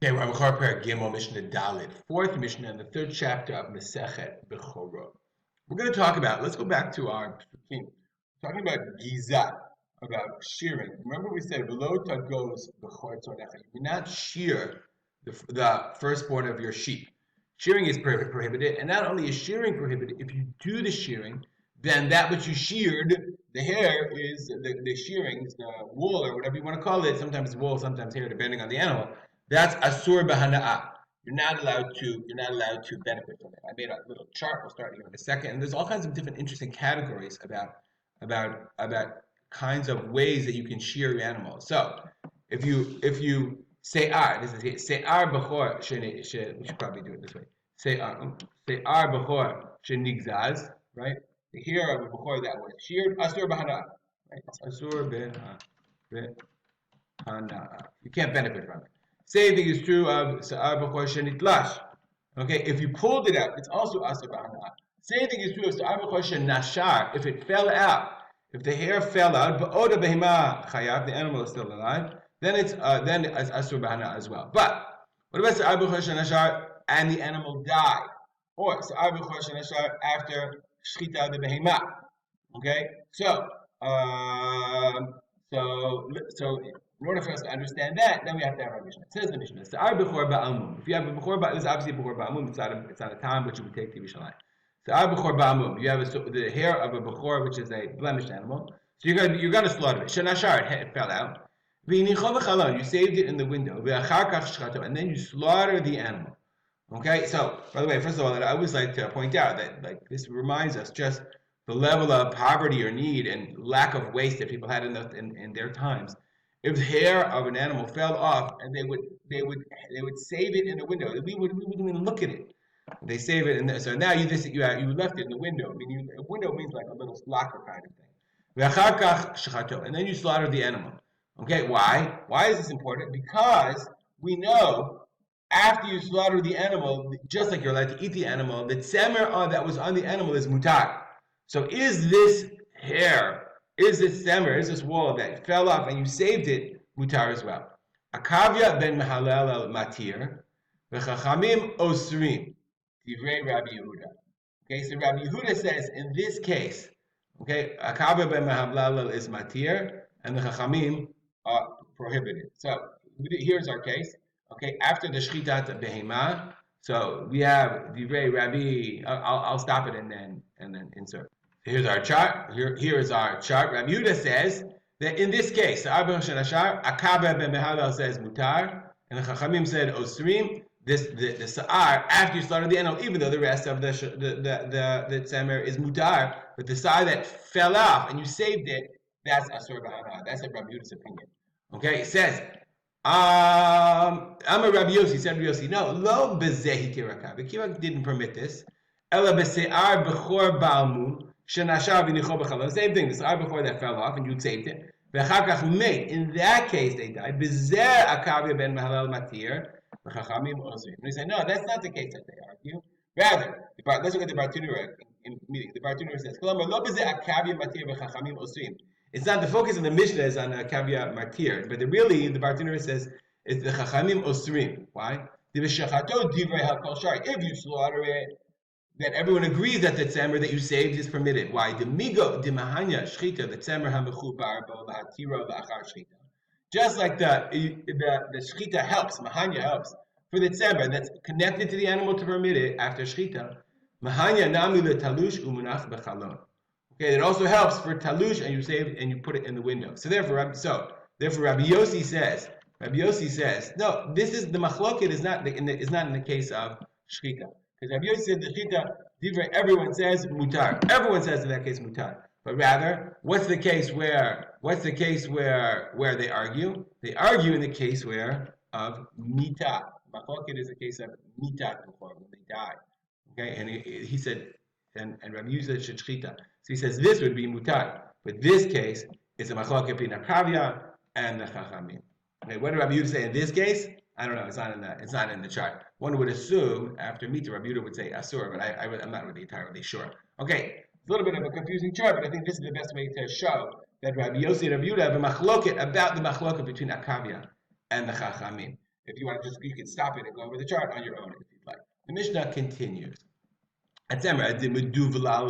Okay, we're on Bechor Perek Gimel Mishnah Dalit, fourth Mishnah in the third chapter of Masechet Bechorot. We're going to talk about. Let's go back to our talking about giza, about shearing. Remember, we said below goes bechor tzornecha. You cannot shear the firstborn of your sheep. Shearing is prohibited, and not only is shearing prohibited, if you do the shearing, then that which you sheared, the hair is the shearing, the wool or whatever you want to call it. Sometimes wool, sometimes hair, depending on the animal. That's asur b'hana'ah. You're not allowed to benefit from it. I made a little chart. We'll start here in a second. And there's all kinds of different interesting categories about kinds of ways that you can shear your animal. So if you se'ar, this is here, se'ar bechor, we should probably do it this way. Se'ar bechor shenigzaz, right? The hair of a bechor that was sheared, asur b'hana'ah, right? It's asur b'hana'ah. You can't benefit from it. Same thing is true of Sa'ar Bechor Shenitlash. Okay, if you pulled it out, it's also Asar B'Hana'ah. Same thing is true of Sa'ar Bechor Shenashar. If it fell out, if the hair fell out, Ba'oda Behema Chayav, the animal is still alive, then it's Asur B'Hana'ah as well. But what about Sa'ar Bechor Shenashar and the animal died? Or Sa'ar Bechor Shenashar after Shchita the Behema. Okay, um, so in order for us to understand that, then we have to have our Mishnah. It says the Mishnah, Sa'ar bechor ba'amum. If you have a bechor ba'amum, this is obviously a bechor ba'amum. It's not a time which you would take to Yerushalayim. Sa'ar bechor ba'amum. You have the hair of a bechor, which is a blemished animal. So you're gonna slaughter it. Shenashar, it fell out. You saved it in the window. And then you slaughter the animal. Okay, so by the way, first of all, I always like to point out that this reminds us just the level of poverty or need and lack of waste that people had in their times. If the hair of an animal fell off, and they would save it in the window, we wouldn't even look at it. They save it, so now you left it in the window. I mean, a window means like a little locker kind of thing. And then you slaughter the animal. Okay, why? Why is this important? Because we know after you slaughter the animal, just like you're allowed to eat the animal, the tzemer that was on the animal is mutar. So is this hair, is this tzemer, is this wool that fell off and you saved it, mutar as well. Akavya ben Mahalel al matir, v'chachamim osrim, divrei Rabbi Yehuda. Okay, so Rabbi Yehuda says in this case, okay, Akavya ben Mahalel is matir, and the chachamim are prohibited. So here's our case. Okay, after the shchitat behema, so we have divrei Rabbi. I'll stop it and then insert. Here's our chart. Here is our chart. Rabbi Yehuda says that in this case, Arba'im Shenashar, Akaba ben Mehalel says mutar, and the Chachamim said osrim. The sa'ar after you slaughter the animal, even though the rest of the tzemer is mutar, but the sa'ar that fell off and you saved it, that's asur b'hana. That's Rabbi Yehuda's opinion. Okay, it says I'm a Rabbi Yossi, said Rabbi Yossi, no, lo bezehi kiraka. The kirak didn't permit this. Ela bese'ar bechor ba'amu, shenashar v'nichol b'chalon. Same thing, the se'ar bechor that fell off and you saved it. V'chakach mate. In that case, they died. Bezer akavya ben mahalel matir, v'chachamim osrim. And he said, no, that's not the case that they argue. Rather, let's look at the Bartunura in meeting. The Bartunura says, lo bezer akavya matir v'chachamim osrim. It's not the focus of the Mishnah is on kavya martir, but the Bartunura says it's the chachamim osrim. Why? If you slaughter it, then everyone agrees that the tzemer that you saved is permitted. Why? The migo the mahanya shchita the tzemer hamechubar bo lahatira la'achar shchita. Just like the shchita helps, mahanya helps for the tzemer that's connected to the animal to permit it after shchita. Mahanya nami talush umunach bechalon. Okay, it also helps for talush, and you save and you put it in the window. So therefore, Rabbi Yossi says, no, this is the machloket is not in the case of shchita, because Rabbi Yossi said the shchita divrei everyone says mutar. Everyone says in that case mutar. But rather, what's the case where they argue? They argue in the case where of mita. Machloket is a case of mita when they die. Okay, and he said, and Rabbi Yossi said shchita. So he says this would be mutar, but this case is a machlokes between Akavya and the Chachamim. Okay, what did Rabbi Yehuda say in this case? I don't know. It's not in the chart. One would assume after Mita, Rabbi Yehuda would say asur, but I'm not really entirely sure. Okay, it's a little bit of a confusing chart, but I think this is the best way to show that Rabbi Yossi and Rabbi Yehuda have a machloket about the machloket between Akavya and the Chachamim. If you want to you can stop it and go over the chart on your own if you'd like. The Mishnah continues. Duvlal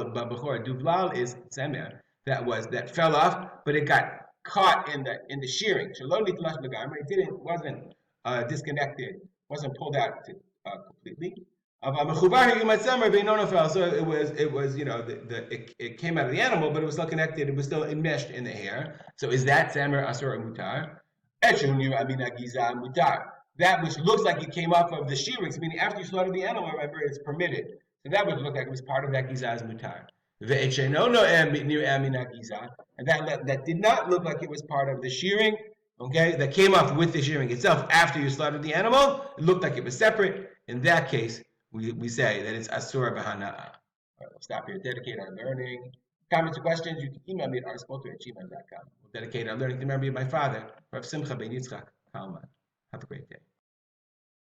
is tzemer that fell off, but it got caught in the shearing. It wasn't disconnected, wasn't pulled out completely. So it was it came out of the animal, but it was still connected. It was still enmeshed in the hair. So is that tzemer asur or mutar? That which looks like it came off of the shearings, meaning after you slaughter the animal, remember it's permitted. So that would look like it was part of that gizah mutar. And that did not look like it was part of the shearing, okay, that came off with the shearing itself after you slaughtered the animal. It looked like it was separate. In that case, we say that it's asur b'hana'a. All right, we'll stop here. Dedicate our learning. Comments or questions, you can email me at arspolter@gmail.com. We'll dedicate our learning to the memory of my father, Rav Simcha ben Yitzchak Kalman. Have a great day.